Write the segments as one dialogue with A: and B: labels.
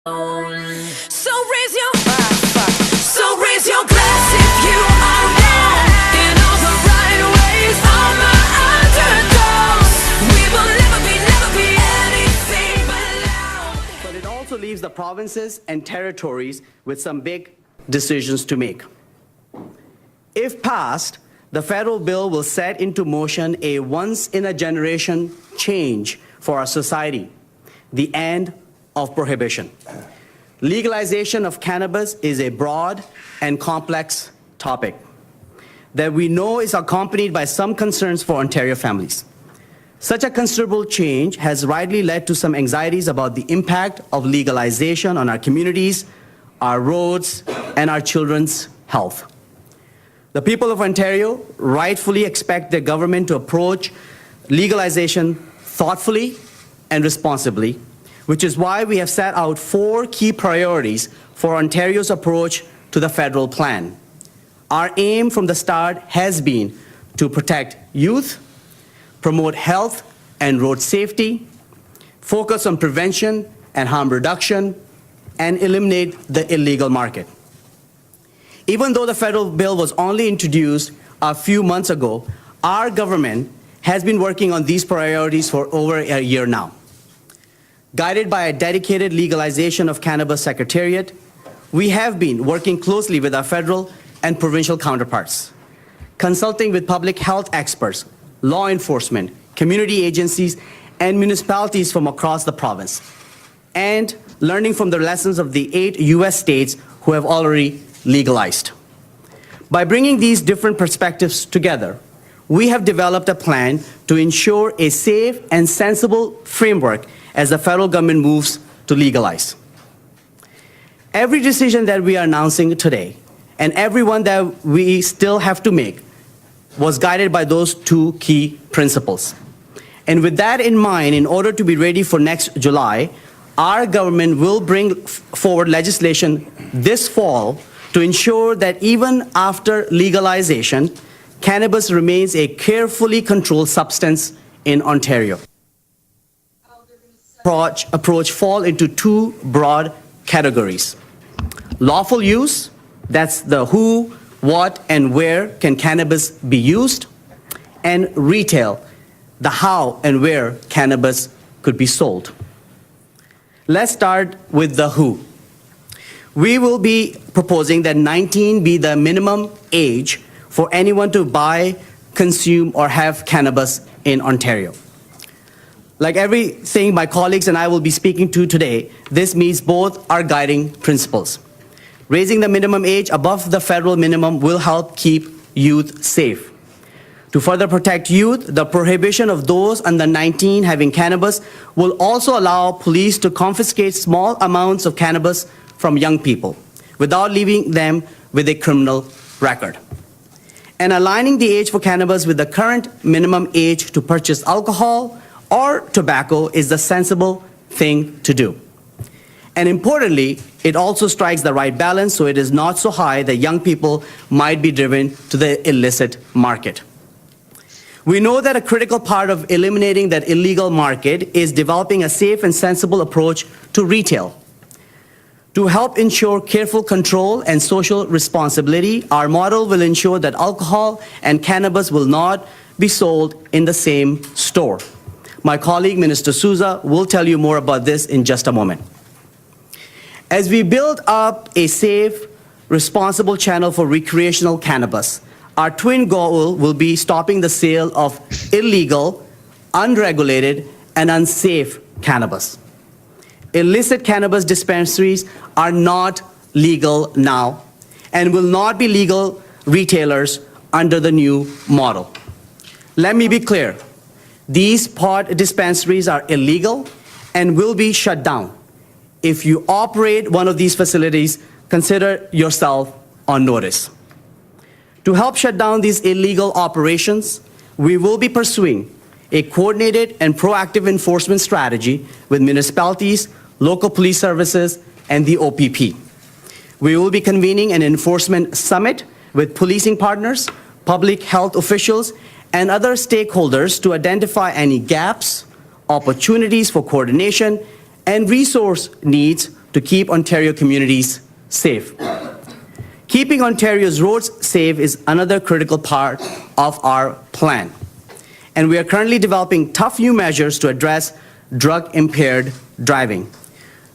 A: So raise your glass if you are wrong in all the right ways. All my underdogs, we will never be anything but loud.
B: But it also leaves the provinces and territories with some big decisions to make. If passed, the federal bill will set into motion a once-in-a-generation change for our society, the end of prohibition. Legalization of cannabis is a broad and complex topic that we know is accompanied by some concerns for Ontario families. Such a considerable change has rightly led to some anxieties about the impact of legalization on our communities, our roads, and our children's health. The people of Ontario rightfully expect their government to approach legalization thoughtfully and responsibly, which is why we have set out 4 key priorities for Ontario's approach to the federal plan. Our aim from the start has been to protect youth, promote health and road safety, focus on prevention and harm reduction, and eliminate the illegal market. Even though the federal bill was only introduced a few months ago, our government has been working on these priorities for over a year now. Guided by a dedicated legalization of cannabis secretariat, we have been working closely with our federal and provincial counterparts, consulting with public health experts, law enforcement, community agencies, and municipalities from across the province, and learning from the lessons of the 8 U.S. states who have already legalized. By bringing these different perspectives together, we have developed a plan to ensure a safe and sensible framework as the federal government moves to legalize. Every decision that we are announcing today, and every one that we still have to make, was guided by those 2 key principles. And with that in mind, in order to be ready for next July, our government will bring forward legislation this fall to ensure that even after legalization, cannabis remains a carefully controlled substance in Ontario. Approach fall into 2 broad categories. Lawful use, that's the who, what, and where can cannabis be used, and retail, the how and where cannabis could be sold. Let's start with the who. We will be proposing that 19 be the minimum age for anyone to buy, consume, or have cannabis in Ontario. Like everything my colleagues and I will be speaking to today, this meets both our guiding principles. Raising the minimum age above the federal minimum will help keep youth safe. To further protect youth, the prohibition of those under 19 having cannabis will also allow police to confiscate small amounts of cannabis from young people without leaving them with a criminal record. And aligning the age for cannabis with the current minimum age to purchase alcohol or tobacco is the sensible thing to do. And importantly, it also strikes the right balance so it is not so high that young people might be driven to the illicit market. We know that a critical part of eliminating that illegal market is developing a safe and sensible approach to retail. To help ensure careful control and social responsibility, our model will ensure that alcohol and cannabis will not be sold in the same store. My colleague, Minister Souza, will tell you more about this in just a moment. As we build up a safe, responsible channel for recreational cannabis, our twin goal will be stopping the sale of illegal, unregulated, and unsafe cannabis. Illicit cannabis dispensaries are not legal now and will not be legal retailers under the new model. Let me be clear. These pod dispensaries are illegal and will be shut down. If you operate one of these facilities, consider yourself on notice. To help shut down these illegal operations, we will be pursuing a coordinated and proactive enforcement strategy with municipalities, local police services, and the OPP. We will be convening an enforcement summit with policing partners, public health officials, and other stakeholders to identify any gaps, opportunities for coordination, and resource needs to keep Ontario communities safe. Keeping Ontario's roads safe is another critical part of our plan. And we are currently developing tough new measures to address drug-impaired driving.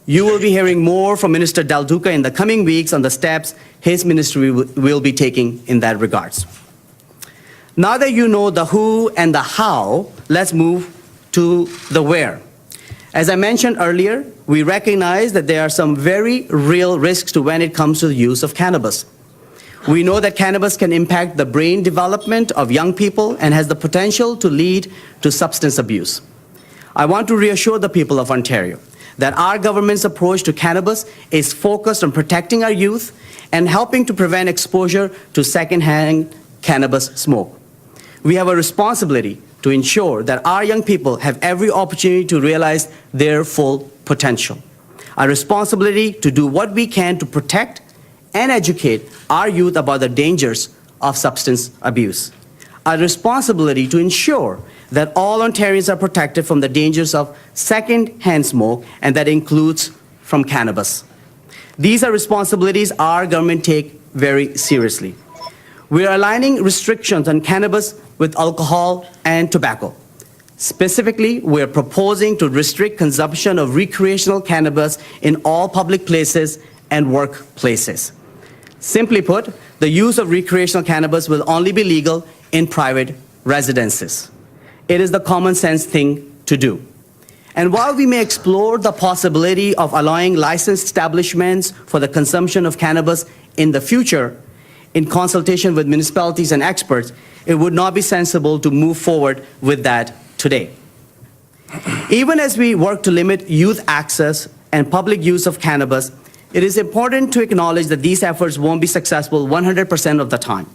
B: You will be hearing more from Minister Del Duca in the coming weeks on the steps his ministry will be taking in that regards. Now that you know the who and the how, let's move to the where. As I mentioned earlier, we recognize that there are some very real risks to when it comes to the use of cannabis. We know that cannabis can impact the brain development of young people and has the potential to lead to substance abuse. I want to reassure the people of Ontario that our government's approach to cannabis is focused on protecting our youth and helping to prevent exposure to secondhand cannabis smoke. We have a responsibility to ensure that our young people have every opportunity to realize their full potential. A responsibility to do what we can to protect and educate our youth about the dangers of substance abuse. A responsibility to ensure that all Ontarians are protected from the dangers of second-hand smoke, and that includes from cannabis. These are responsibilities our government takes very seriously. We are aligning restrictions on cannabis with alcohol and tobacco. Specifically, we are proposing to restrict consumption of recreational cannabis in all public places and workplaces. Simply put, the use of recreational cannabis will only be legal in private residences. It is the common sense thing to do. And while we may explore the possibility of allowing licensed establishments for the consumption of cannabis in the future, in consultation with municipalities and experts, it would not be sensible to move forward with that today. Even as we work to limit youth access and public use of cannabis, it is important to acknowledge that these efforts won't be successful 100% of the time.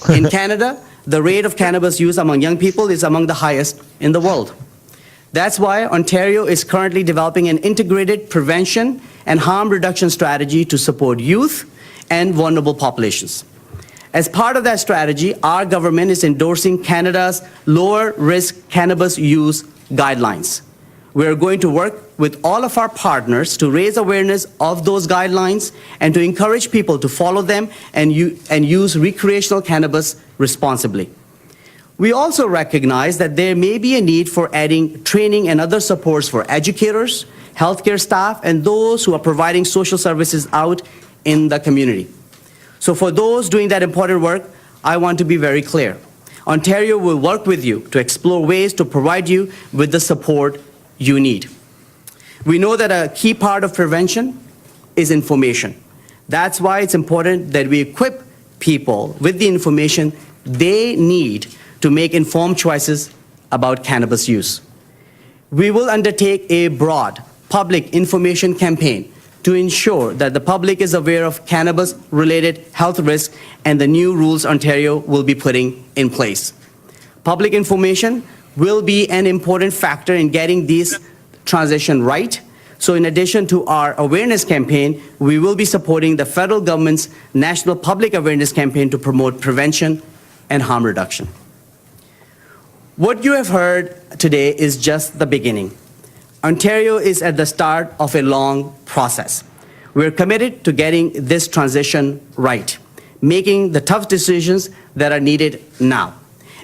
B: In Canada, the rate of cannabis use among young people is among the highest in the world. That's why Ontario is currently developing an integrated prevention and harm reduction strategy to support youth and vulnerable populations. As part of that strategy, our government is endorsing Canada's lower risk cannabis use guidelines. We are going to work with all of our partners to raise awareness of those guidelines and to encourage people to follow them and use recreational cannabis responsibly. We also recognize that there may be a need for adding training and other supports for educators, healthcare staff, and those who are providing social services out in the community. So for those doing that important work, I want to be very clear. Ontario will work with you to explore ways to provide you with the support you need. We know that a key part of prevention is information. That's why it's important that we equip people with the information they need to make informed choices about cannabis use. We will undertake a broad public information campaign to ensure that the public is aware of cannabis-related health risks and the new rules Ontario will be putting in place. Public information will be an important factor in getting this transition right. So in addition to our awareness campaign, we will be supporting the federal government's National Public Awareness Campaign to promote prevention and harm reduction. What you have heard today is just the beginning. Ontario is at the start of a long process. We're committed to getting this transition right, making the tough decisions that are needed now,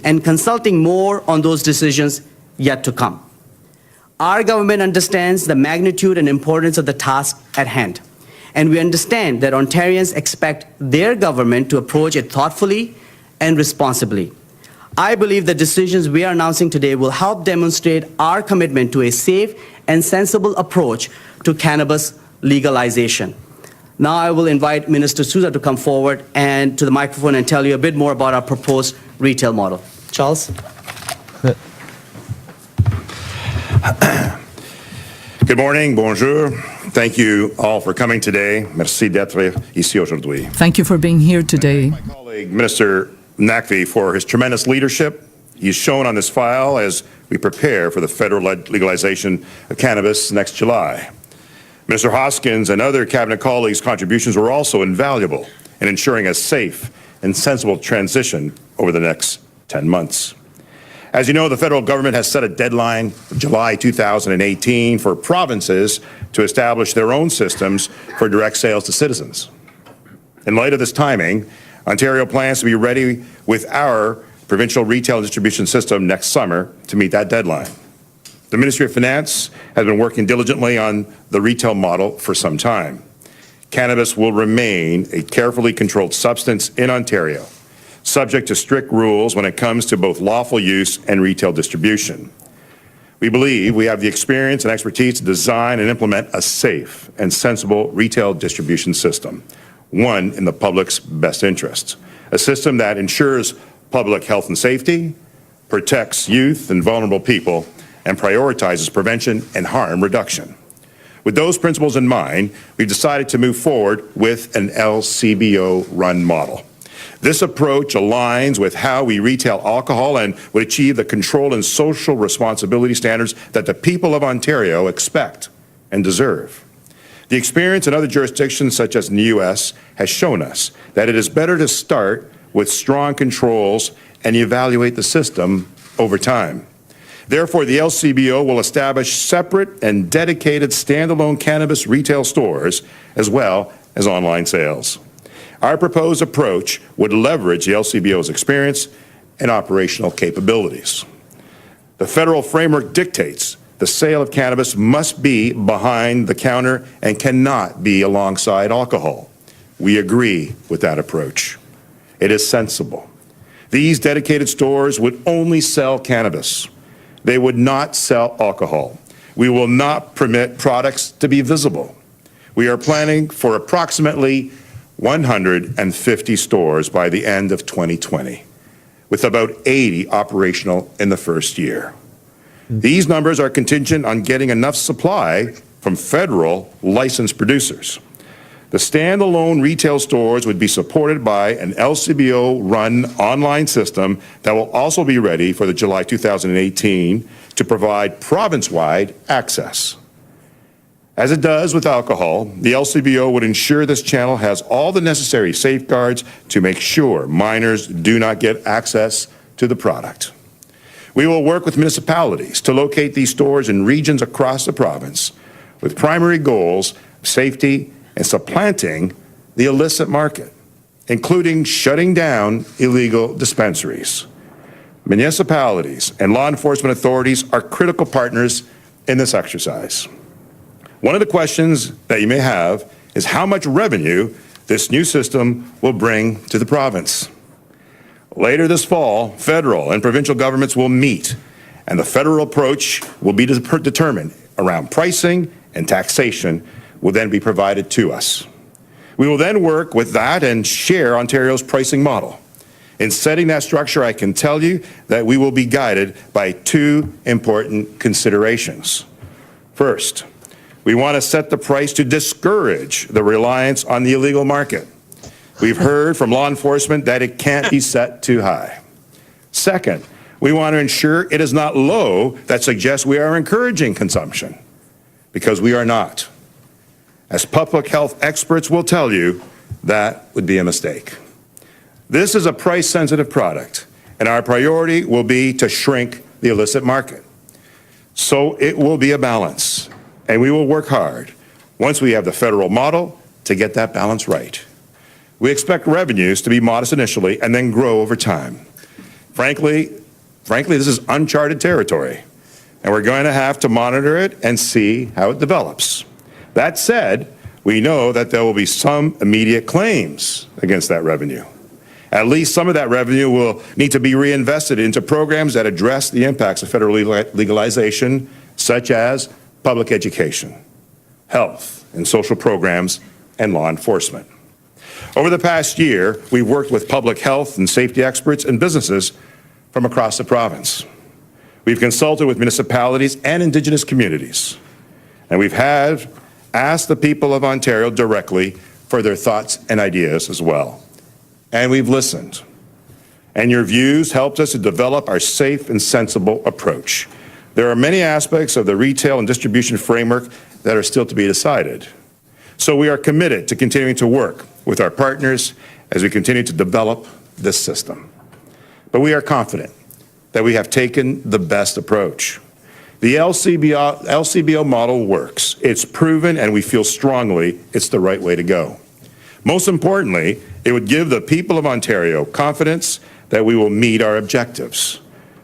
B: and consulting more on those decisions yet to come. Our government understands the magnitude and importance of the task at hand, and we understand that Ontarians expect their government to approach it thoughtfully and responsibly. I believe the decisions we are announcing today will help demonstrate our commitment to a safe and sensible approach to cannabis legalization. Now I will invite Minister Sousa to come forward and to the microphone and tell you a bit more about our proposed retail model. Charles?
C: Good morning, bonjour. Thank you all for coming today. Merci d'être ici aujourd'hui.
D: Thank you for being here today.
C: My colleague, Minister Nakvi, for his tremendous leadership. He's shown on this file as we prepare for the federal legalization of cannabis next July. Minister Hoskins and other cabinet colleagues' contributions were also invaluable in ensuring a safe and sensible transition over the next 10 months. As you know, the federal government has set a deadline of July 2018 for provinces to establish their own systems for direct sales to citizens. In light of this timing, Ontario plans to be ready with our provincial retail distribution system next summer to meet that deadline. The Ministry of Finance has been working diligently on the retail model for some time. Cannabis will remain a carefully controlled substance in Ontario, subject to strict rules when it comes to both lawful use and retail distribution. We believe we have the experience and expertise to design and implement a safe and sensible retail distribution system, one in the public's best interest, a system that ensures public health and safety, protects youth and vulnerable people, and prioritizes prevention and harm reduction. With those principles in mind, we've decided to move forward with an LCBO-run model. This approach aligns with how we retail alcohol and would achieve the control and social responsibility standards that the people of Ontario expect and deserve. The experience in other jurisdictions, such as in the U.S., has shown us that it is better to start with strong controls and evaluate the system over time. Therefore, the LCBO will establish separate and dedicated standalone cannabis retail stores as well as online sales. Our proposed approach would leverage the LCBO's experience and operational capabilities. The federal framework dictates the sale of cannabis must be behind the counter and cannot be alongside alcohol. We agree with that approach. It is sensible. These dedicated stores would only sell cannabis. They would not sell alcohol. We will not permit products to be visible. We are planning for approximately 150 stores by the end of 2020, with about 80 operational in the first year. These numbers are contingent on getting enough supply from federal licensed producers. The standalone retail stores would be supported by an LCBO-run online system that will also be ready for the July 2018 to provide province-wide access. As it does with alcohol, the LCBO would ensure this channel has all the necessary safeguards to make sure minors do not get access to the product. We will work with municipalities to locate these stores in regions across the province with primary goals of safety and supplanting the illicit market, including shutting down illegal dispensaries. Municipalities and law enforcement authorities are critical partners in this exercise. One of the questions that you may have is how much revenue this new system will bring to the province. Later this fall, federal and provincial governments will meet, and the federal approach will be determined around pricing and taxation will then be provided to us. We will then work with that and share Ontario's pricing model. In setting that structure, I can tell you that we will be guided by two important considerations. First, we want to set the price to discourage the reliance on the illegal market. We've heard from law enforcement that it can't be set too high. Second, we want to ensure it is not low that suggests we are encouraging consumption, because we are not. As public health experts will tell you, that would be a mistake. This is a price-sensitive product, and our priority will be to shrink the illicit market. So it will be a balance, and we will work hard once we have the federal model to get that balance right. We expect revenues to be modest initially and then grow over time. Frankly, this is uncharted territory, and we're going to have to monitor it and see how it develops. That said, we know that there will be some immediate claims against that revenue. At least some of that revenue will need to be reinvested into programs that address the impacts of federal legalization, such as public education, health and social programs, and law enforcement. Over the past year, we've worked with public health and safety experts and businesses from across the province. We've consulted with municipalities and Indigenous communities, and we've asked the people of Ontario directly for their thoughts and ideas as well. And we've listened. And your views helped us to develop our safe and sensible approach. There are many aspects of the retail and distribution framework that are still to be decided. So we are committed to continuing to work with our partners as we continue to develop this system. But we are confident that we have taken the best approach. The LCBO model works. It's proven, and we feel strongly it's the right way to go. Most importantly, it would give the people of Ontario confidence that we will meet our objectives,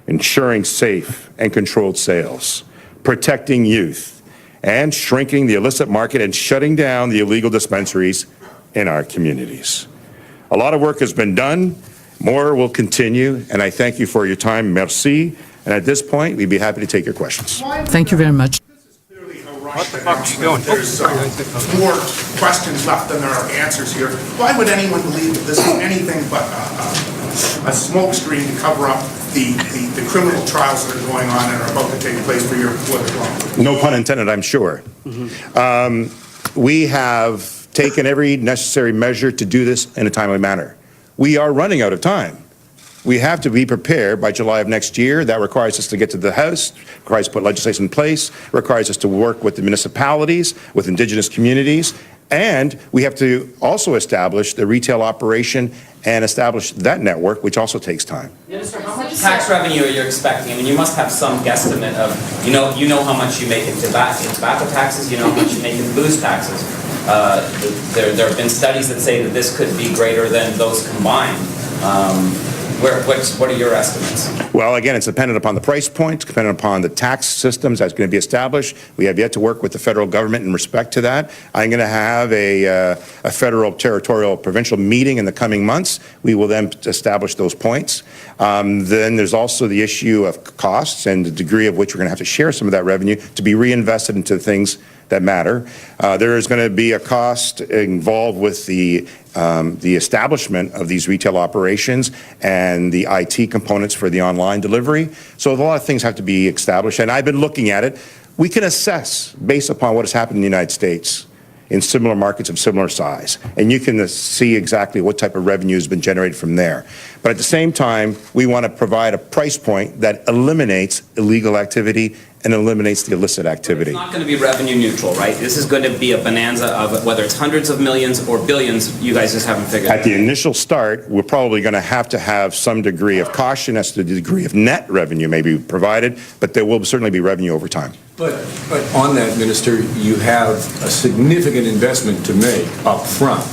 C: ensuring safe and controlled sales, protecting youth, and shrinking the illicit market and shutting down the illegal dispensaries in our communities. A lot of work has been done. More will continue, and I thank you for your time. Merci. And at this point, we'd be happy to take your questions.
D: Thank you very much.
E: What the fuck are you doing? There's more questions left than there are answers here. Why would anyone believe that this is anything but a smokescreen to cover up the criminal trials that are going on and are about to take place for your political office?
C: No pun intended, I'm sure. We have taken every necessary measure to do this in a timely manner. We are running out of time. We have to be prepared by July of next year. That requires us to get to the House, requires us to put legislation in place, requires us to work with the municipalities, with Indigenous communities, and we have to also establish the retail operation and establish that network, which also takes time.
F: Minister, how much tax revenue are you expecting? I mean, you must have some guesstimate of, you know how much you make in tobacco taxes, you know how much you make in booze taxes. There have been studies that say that this could be greater than those combined. What are your estimates?
C: Well, again, it's dependent upon the price point, dependent upon the tax systems that's going to be established. We have yet to work with the federal government in respect to that. I'm going to have a federal, territorial, provincial meeting in the coming months. We will then establish those points. Then there's also the issue of costs and the degree of which we're going to have to share some of that revenue to be reinvested into things that matter. There is going to be a cost involved with the establishment of these retail operations and the IT components for the online delivery. So a lot of things have to be established, and I've been looking at it. We can assess based upon what has happened in the United States in similar markets of similar size, and you can see exactly what type of revenue has been generated from there. But at the same time, we want to provide a price point that eliminates illegal activity and eliminates the illicit activity.
F: It's not going to be revenue neutral, right? This is going to be a bonanza of whether it's hundreds of millions or billions, you guys just haven't figured it out.
C: At the initial start, we're probably going to have some degree of caution as to the degree of net revenue may be provided, but there will certainly be revenue over time.
G: But on that, Minister, you have a significant investment to make up front.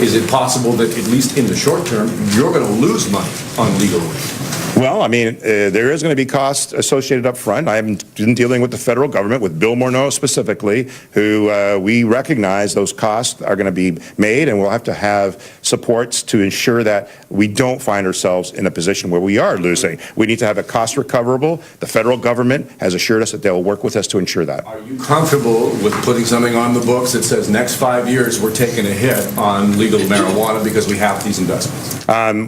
G: Is it possible that, at least in the short term, you're going to lose money on legal weed?
C: Well, I mean, there is going to be costs associated up front. I have been dealing with the federal government, with Bill Morneau specifically, who we recognize those costs are going to be made, and we'll have to have supports to ensure that we don't find ourselves in a position where we are losing. We need to have a cost recoverable. The federal government has assured us that they'll work with us to ensure that.
G: Are you comfortable with putting something on the books that says next 5 years we're taking a hit on legal marijuana because we have these investments?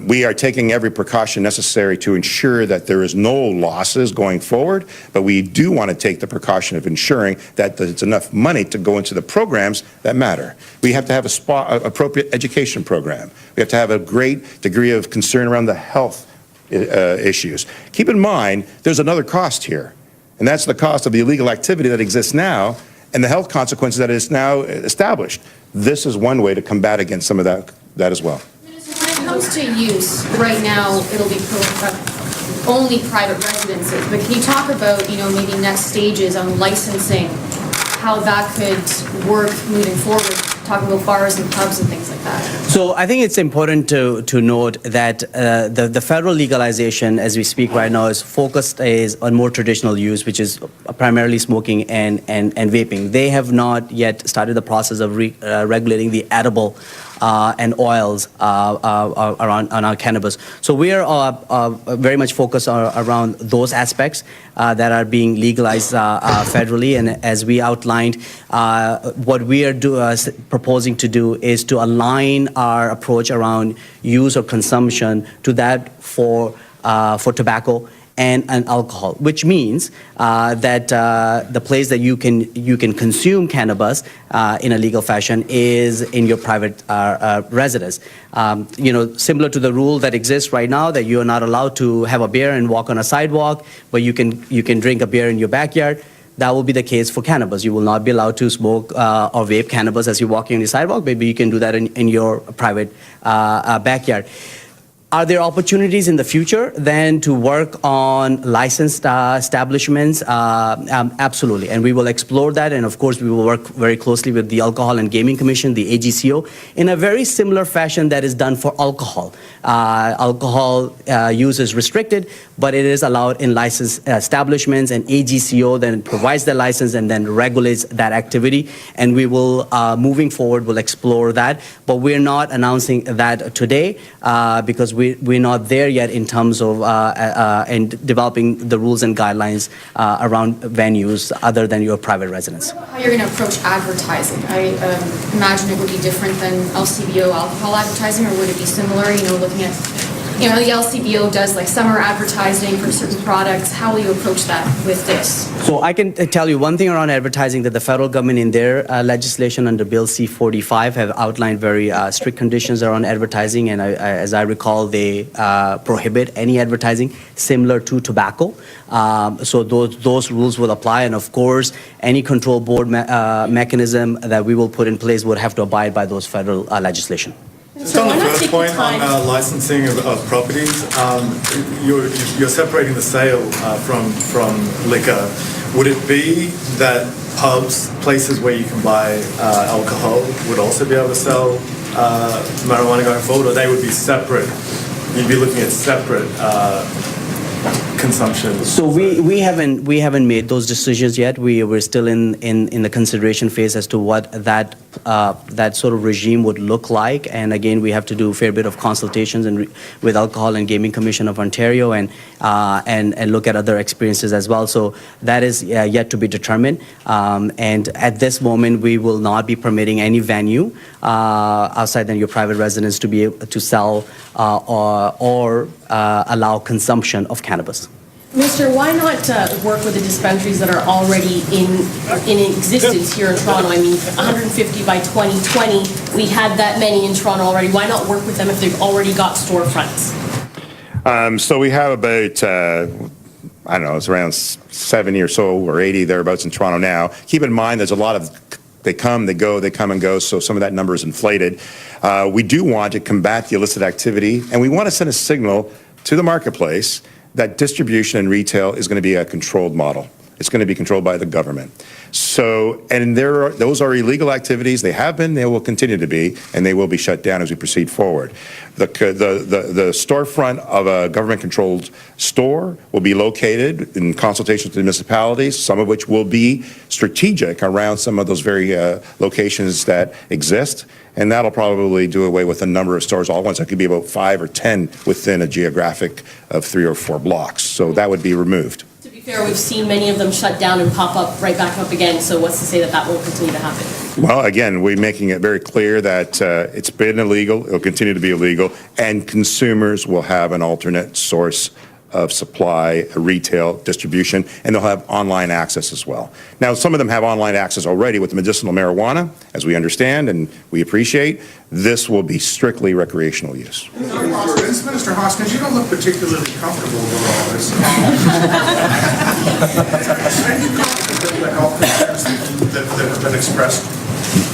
C: We are taking every precaution necessary to ensure that there is no losses going forward, but we do want to take the precaution of ensuring that there's enough money to go into the programs that matter. We have to have a appropriate education program. We have to have a great degree of concern around the health issues. Keep in mind, there's another cost here, and that's the cost of the illegal activity that exists now and the health consequences that is now established. This is one way to combat against some of that as well.
H: When it comes to use, right now it'll be only private residences, but can you talk about, maybe next stages on licensing, how that could work moving forward, talking about bars and pubs and things like that?
B: So I think it's important to note that the federal legalization, as we speak right now, is focused on more traditional use, which is primarily smoking and vaping. They have not yet started the process of regulating the edible and oils around our cannabis. So we are very much focused around those aspects that are being legalized federally. And as we outlined, what we are proposing to do is to align our approach around use or consumption to that for tobacco and alcohol, which means that the place that you can consume cannabis in a legal fashion is in your private residence. Similar to the rule that exists right now that you are not allowed to have a beer and walk on a sidewalk, but you can drink a beer in your backyard. That will be the case for cannabis. You will not be allowed to smoke or vape cannabis as you're walking on the sidewalk. Maybe you can do that in your private backyard. Are there opportunities in the future then to work on licensed establishments? Absolutely, and we will explore that, and of course we will work very closely with the Alcohol and Gaming Commission, the AGCO, in a very similar fashion that is done for alcohol. Alcohol use is restricted, but it is allowed in licensed establishments, and AGCO then provides the license and then regulates that activity, and we will, moving forward, will explore that, but we're not announcing that today because we're not there yet in terms of in developing the rules and guidelines around venues other than your private residence.
H: How you're going to approach advertising? I imagine it would be different than LCBO alcohol advertising, or would it be similar? You know, looking at, you know, the LCBO does like summer advertising for certain products. How will you approach that with this?
B: So I can tell you one thing around advertising, that the federal government in their legislation under Bill C-45 have outlined very strict conditions around advertising, and as I recall, they prohibit any advertising similar to tobacco. So those rules will apply, and of course, any control board mechanism that we will put in place would have to abide by those federal legislation.
D: Just on the first point on licensing of properties, you're separating the sale from liquor. Would it be that pubs, places where you can buy alcohol, would also be able to sell marijuana going forward, or they would be separate? You'd be looking at separate consumption.
B: So we haven't made those decisions yet. We're still in the consideration phase as to what that sort of regime would look like. And again, we have to do a fair bit of consultations with Alcohol and Gaming Commission of Ontario and look at other experiences as well. So that is yet to be determined. And at this moment, we will not be permitting any venue outside than your private residence to be able to sell or allow consumption of cannabis.
I: Mr., why not work with the dispensaries that are already in existence here in Toronto? I mean, 150 by 2020, we had that many in Toronto already. Why not work with them if they've already got storefronts?
C: So we have about, I don't know, it's around 70 or so, or 80 thereabouts in Toronto now. Keep in mind, there's a lot of, they come, they go, they come and go, so some of that number is inflated. We do want to combat the illicit activity, and we want to send a signal to the marketplace that distribution and retail is going to be a controlled model. It's going to be controlled by the government. So, and those are illegal activities. They have been, they will continue to be, and they will be shut down as we proceed forward. The storefront of a government-controlled store will be located in consultation with the municipalities, some of which will be strategic around some of those very locations that exist. And that'll probably do away with a number of stores all at once. It could be about 5 or 10 within a geographic of 3 or 4 blocks. So that would be removed.
I: To be fair, we've seen many of them shut down and pop up right back up again. So what's to say that that won't continue to happen?
C: Well, again, we're making it very clear that it's been illegal, it'll continue to be illegal, and consumers will have an alternate source of supply, retail, distribution, and they'll have online access as well. Now, some of them have online access already with medicinal marijuana, as we understand and we appreciate. This will be strictly recreational use.
E: Minister Hoskins, you don't look particularly comfortable with all this. Are you confident that the health concerns that have been expressed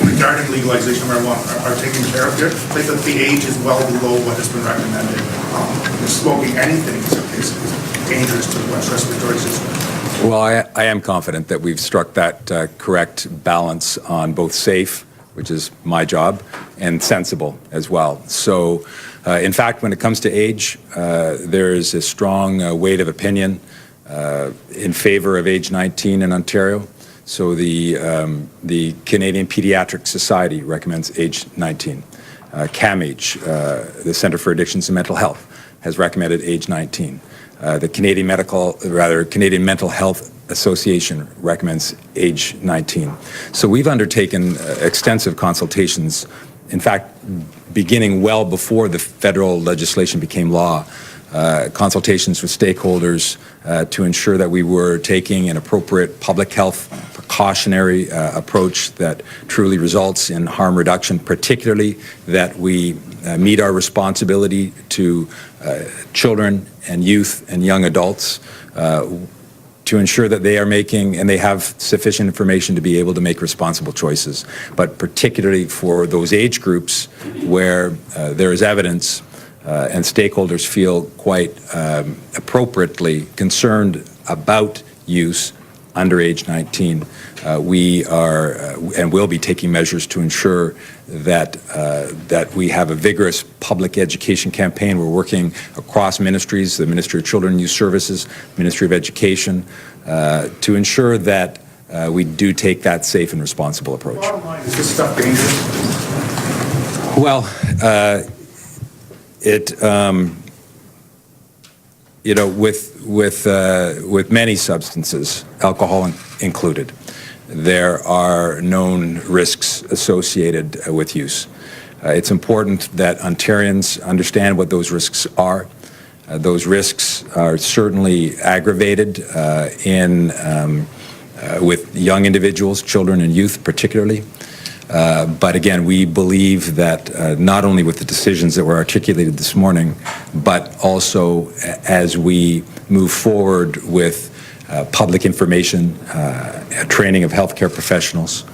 E: regarding legalization of marijuana are taken care of here? Like that the age is well below what has been recommended. Smoking anything in some cases is dangerous to the respiratory system.
J: Well, I am confident that we've struck that correct balance on both safe, which is my job, and sensible as well. So, in fact, when it comes to age, there is a strong weight of opinion in favor of age 19 in Ontario. So the Canadian Pediatric Society recommends age 19. CAMH, the Centre for Addictions and Mental Health, has recommended age 19. The Canadian Mental Health Association recommends age 19. So we've undertaken extensive consultations, in fact, beginning well before the federal legislation became law, consultations with stakeholders to ensure that we were taking an appropriate public health precautionary approach that truly results in harm reduction, particularly that we meet our responsibility to children and youth and young adults to ensure that they are making and they have sufficient information to be able to make responsible choices, but particularly for those age groups where there is evidence and stakeholders feel quite appropriately concerned about use under age 19. We are and will be taking measures to ensure that we have a vigorous public education campaign. We're working across ministries, the Ministry of Children and Youth Services, Ministry of Education, to ensure that we do take that safe and responsible approach.
E: Bottom line, is this stuff dangerous?
J: Well, with many substances, alcohol included, there are known risks associated with use. It's important that Ontarians understand what those risks are. Those risks are certainly aggravated with young individuals, children and youth particularly. But again, we believe that not only with the decisions that were articulated this morning, but also as we move forward with public information, training of healthcare professionals,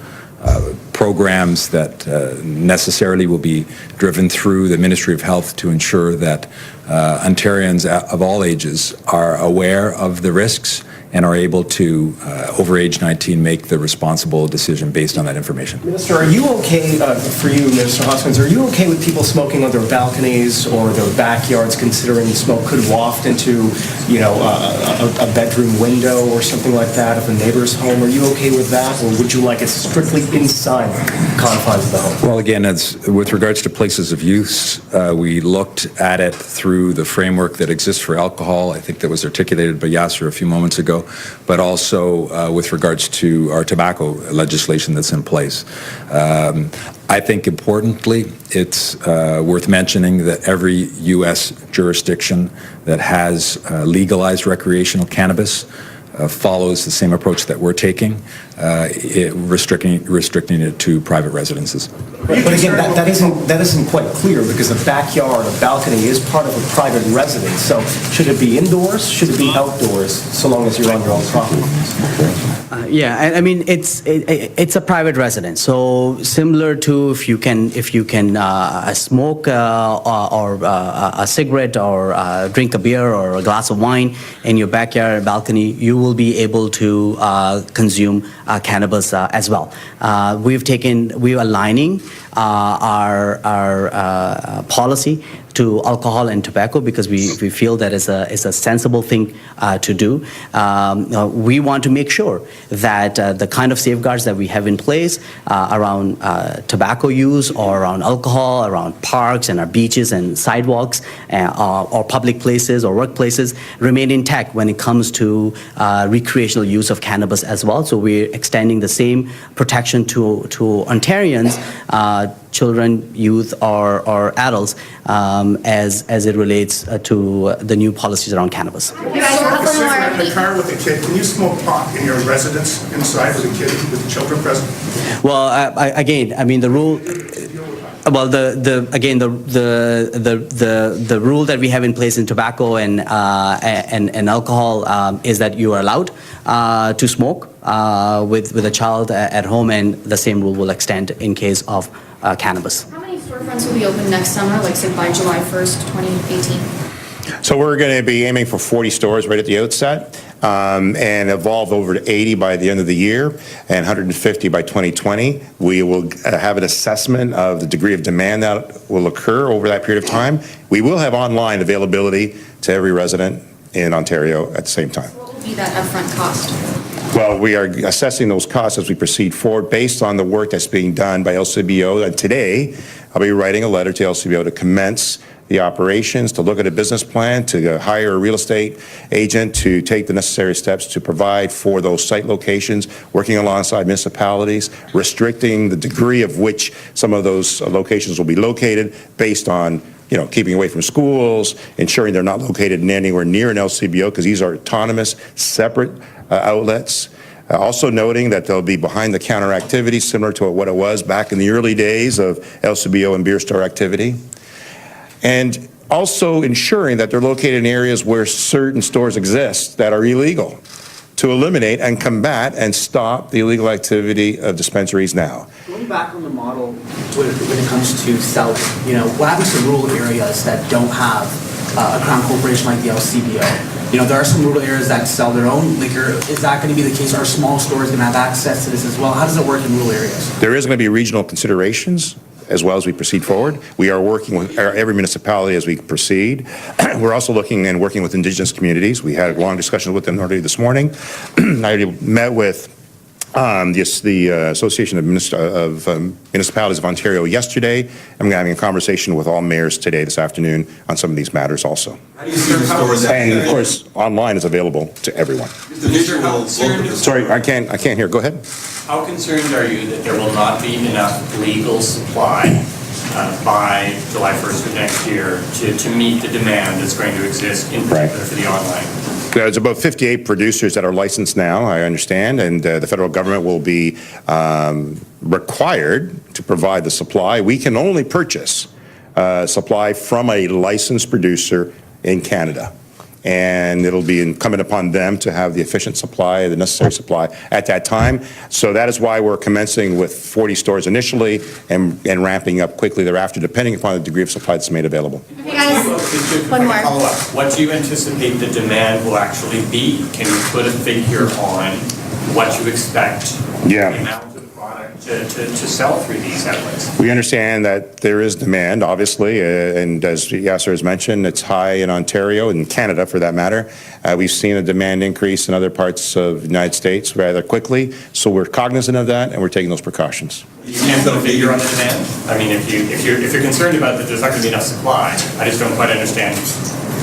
J: programs that necessarily will be driven through the Ministry of Health to ensure that Ontarians of all ages are aware of the risks and are able to, over age 19, make the responsible decision based on that information.
K: Minister, are you okay, for you, Minister Hoskins, are you okay with people smoking on their balconies or their backyards, considering the smoke could waft into, a bedroom window or something like that of a neighbor's home? Are you okay with that, or would you like it strictly inside the confines of the home?
J: Well, again, with regards to places of use, we looked at it through the framework that exists for alcohol. I think that was articulated by Yasser a few moments ago, but also with regards to our tobacco legislation that's in place. I think importantly, it's worth mentioning that every U.S. jurisdiction that has legalized recreational cannabis follows the same approach that we're taking, restricting it to private residences.
K: But again, that isn't quite clear, because the backyard or balcony is part of a private residence. So should it be indoors? Should it be outdoors? So long as you're on your own property.
B: I mean, it's a private residence. So similar to if you can smoke or a cigarette or drink a beer or a glass of wine in your backyard or balcony, you will be able to consume cannabis as well. We're aligning our policy to alcohol and tobacco because we feel that is a sensible thing to do. We want to make sure that the kind of safeguards that we have in place around tobacco use or around alcohol, around parks and our beaches and sidewalks or public places or workplaces remain intact when it comes to recreational use of cannabis as well. So we're extending the same protection to Ontarians, children, youth, or adults, as it relates to the new policies around cannabis.
E: If you smoke a cigarette in the car with a kid, can you smoke pot in your residence inside with a kid, with the children present?
B: Well, the rule. Well, the rule that we have in place in tobacco and alcohol is that you are allowed to smoke with a child at home, and the same rule will extend in case of cannabis.
H: How many storefronts will be open next summer, like say by July 1st, 2018?
C: So we're going to be aiming for 40 stores right at the outset, and evolve over to 80 by the end of the year and 150 by 2020. We will have an assessment of the degree of demand that will occur over that period of time. We will have online availability to every resident in Ontario at the same time.
H: What will be that upfront cost?
C: Well, we are assessing those costs as we proceed forward based on the work that's being done by LCBO. And today, I'll be writing a letter to LCBO to commence the operations, to look at a business plan, to hire a real estate agent, to take the necessary steps to provide for those site locations, working alongside municipalities, restricting the degree of which some of those locations will be located based on keeping away from schools, ensuring they're not located anywhere near an LCBO because these are autonomous, separate outlets. Also noting that there'll be behind-the-counter activities similar to what it was back in the early days of LCBO and beer store activity. And also ensuring that they're located in areas where certain stores exist that are illegal. to eliminate and combat and stop the illegal activity of dispensaries now.
L: Going back on the model when it comes to South, what happens to rural areas that don't have a Crown corporation like the LCBO? There are some rural areas that sell their own liquor. Is that going to be the case? Are small stores going to have access to this as well? How does it work in rural areas?
C: There is going to be regional considerations as well as we proceed forward. We are working with every municipality as we proceed. We're also looking and working with Indigenous communities. We had a long discussion with them already this morning. I already met with the Association of Municipalities of Ontario yesterday. I'm having a conversation with all mayors today, this afternoon, on some of these matters also.
M: How do you see the stores?
C: And of course, online is available to everyone.
M: The visual
C: Sorry, I can't hear. Go ahead.
N: How concerned are you that there will not be enough legal supply by July 1st of next year to meet the demand that's going to exist, in particular for the online?
C: There's about 58 producers that are licensed now, I understand, and the federal government will be required to provide the supply. We can only purchase supply from a licensed producer in Canada. And it'll be incumbent upon them to have the efficient supply, the necessary supply at that time. So that is why we're commencing with 40 stores initially and ramping up quickly thereafter, depending upon the degree of supply that's made available.
H: Okay, guys, one more.
N: Follow up. What do you anticipate the demand will actually be? Can you put a figure on what you expect the amount of product to sell through these outlets?
C: We understand that there is demand, obviously, and as Yasser has mentioned, it's high in Ontario and Canada for that matter. We've seen a demand increase in other parts of the United States rather quickly, so we're cognizant of that and we're taking those precautions.
N: You can't put a figure on the demand? I mean, if you're concerned about that there's not going to be enough supply, I just don't quite understand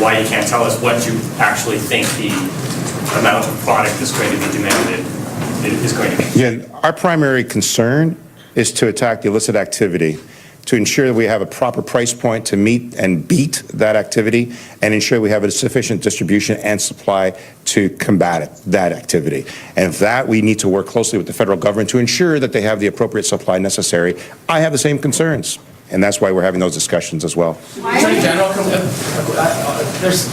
N: why you can't tell us what you actually think the amount of product that's going to be demanded is going to be.
C: Yeah, our primary concern is to attack the illicit activity, to ensure that we have a proper price point to meet and beat that activity, and ensure we have a sufficient distribution and supply to combat that activity. And that we need to work closely with the federal government to ensure that they have the appropriate supply necessary. I have the same concerns, and that's why we're having those discussions as well.
F: Attorney General, there's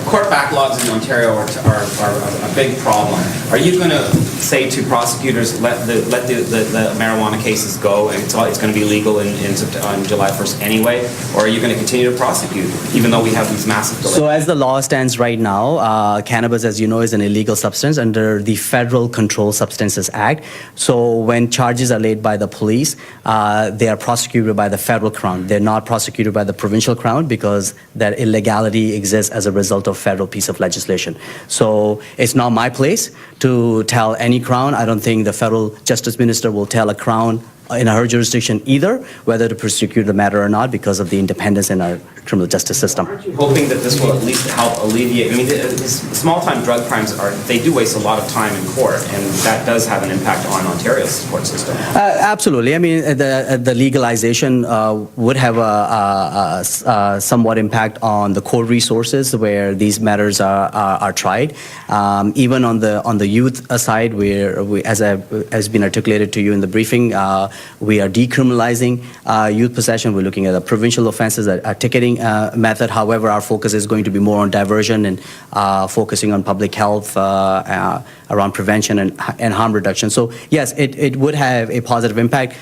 F: court backlogs in Ontario are a big problem. Are you going to say to prosecutors, let the marijuana cases go and it's going to be legal on July 1st anyway, or are you going to continue to prosecute even though we have these massive delays?
B: So as the law stands right now, cannabis, as you know, is an illegal substance under the Federal Controlled Substances Act. So when charges are laid by the police, they are prosecuted by the federal crown. They're not prosecuted by the provincial crown because that illegality exists as a result of federal piece of legislation. So it's not my place to tell any crown. I don't think the federal justice minister will tell a crown in her jurisdiction either whether to prosecute the matter or not because of the independence in our criminal justice system.
F: Aren't you hoping that this will at least help alleviate? I mean, small-time drug crimes they do waste a lot of time in court, and that does have an impact on Ontario's court system.
B: Absolutely. I mean, the legalization would have a somewhat impact on the court resources where these matters are tried. Even on the youth side, where as been articulated to you in the briefing, we are decriminalizing youth possession. We're looking at the provincial offenses, a ticketing method. However, our focus is going to be more on diversion and focusing on public health around prevention and harm reduction. So yes, it would have a positive impact.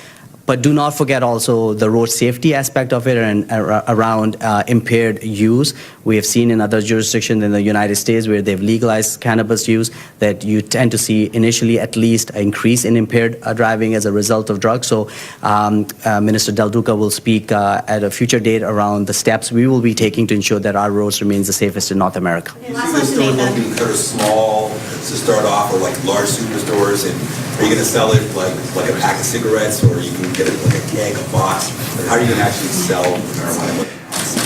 B: But do not forget also the road safety aspect of it and around impaired use. We have seen in other jurisdictions in the United States where they've legalized cannabis use that you tend to see initially at least an increase in impaired driving as a result of drugs. So Minister Del Duca will speak at a future date around the steps we will be taking to ensure that our roads remains the safest in North America.
M: Okay, last question, Nathan. Kind of small to start off, or like large superstores, and are you going to sell it like a pack of cigarettes, or you can get it like a keg, a box? Or how are you going to actually sell marijuana?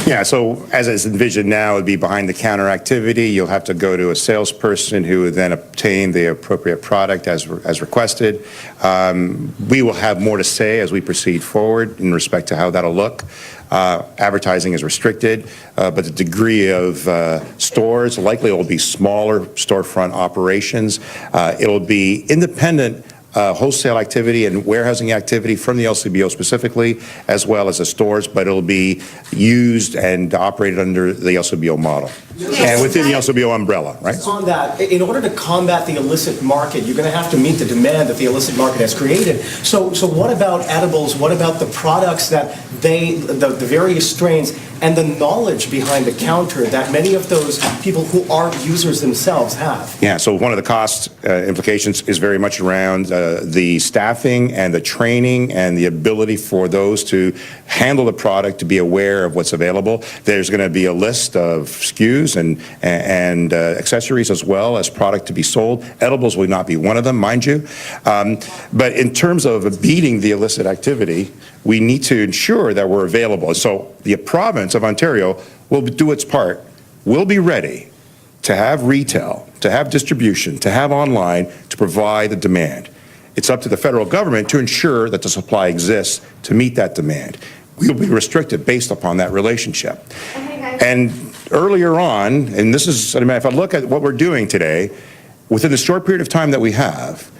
C: Yeah, so as it's envisioned now, it would be behind-the-counter activity. You'll have to go to a salesperson who would then obtain the appropriate product as requested. We will have more to say as we proceed forward in respect to how that'll look. Advertising is restricted, but the degree of stores, likely it will be smaller storefront operations. It will be independent wholesale activity and warehousing activity from the LCBO specifically, as well as the stores, but it'll be used and operated under the LCBO model. and within the LCBO umbrella, right?
K: On that, in order to combat the illicit market, you're going to have to meet the demand that the illicit market has created. So what about edibles? What about the products that the various strains, and the knowledge behind the counter that many of those people who are users themselves have?
C: Yeah, so one of the cost implications is very much around the staffing and the training and the ability for those to handle the product, to be aware of what's available. There's going to be a list of SKUs and accessories as well as product to be sold. Edibles will not be one of them, mind you. But in terms of beating the illicit activity, we need to ensure that we're available. So the province of Ontario will do its part. We'll be ready to have retail, to have distribution, to have online, to provide the demand. It's up to the federal government to ensure that the supply exists to meet that demand. We'll be restricted based upon that relationship. And earlier on, and this is, I mean, if I look at what we're doing today, within the short period of time that we have,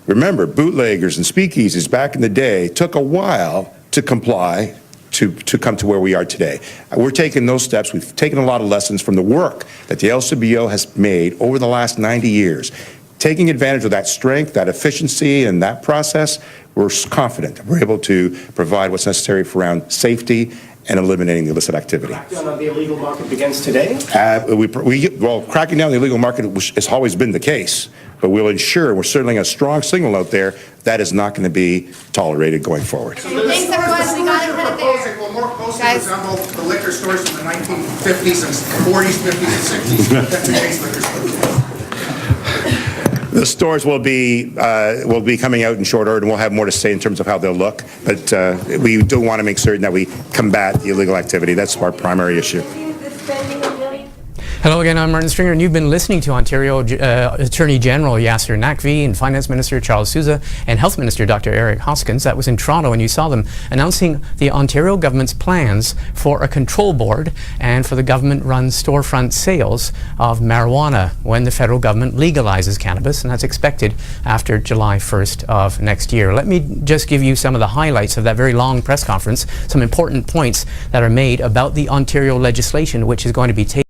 C: remember, bootleggers and speakeasies back in the day took a while to comply to come to where we are today. We're taking those steps. We've taken a lot of lessons from the work that the LCBO has made over the last 90 years. Taking advantage of that strength, that efficiency, and that process, we're confident that we're able to provide what's necessary for around safety and eliminating the illicit activity.
K: Crackdown on the illegal market begins today?
C: Well, cracking down the illegal market has always been the case, but we'll ensure, we're certainly a strong signal out there, that is not going to be tolerated going forward.
E: So the stores that you're proposing will more closely resemble the liquor stores from the 1950s and 40s, 50s, and 60s than today's liquor stores.
C: The stores will be coming out in short order, and we'll have more to say in terms of how they'll look. But we do want to make certain that we combat the illegal activity. That's our primary issue.
O: Hello again, I'm Martin Stringer, and you've been listening to Ontario Attorney General Yasser Naqvi and Finance Minister Charles Sousa and Health Minister Dr. Eric Hoskins. That was in Toronto, and you saw them announcing the Ontario government's plans for a control board and for the government-run storefront sales of marijuana when the federal government legalizes cannabis, and that's expected after July 1st of next year. Let me just give you some of the highlights of that very long press conference, some important points that are made about the Ontario legislation, which is going to be taken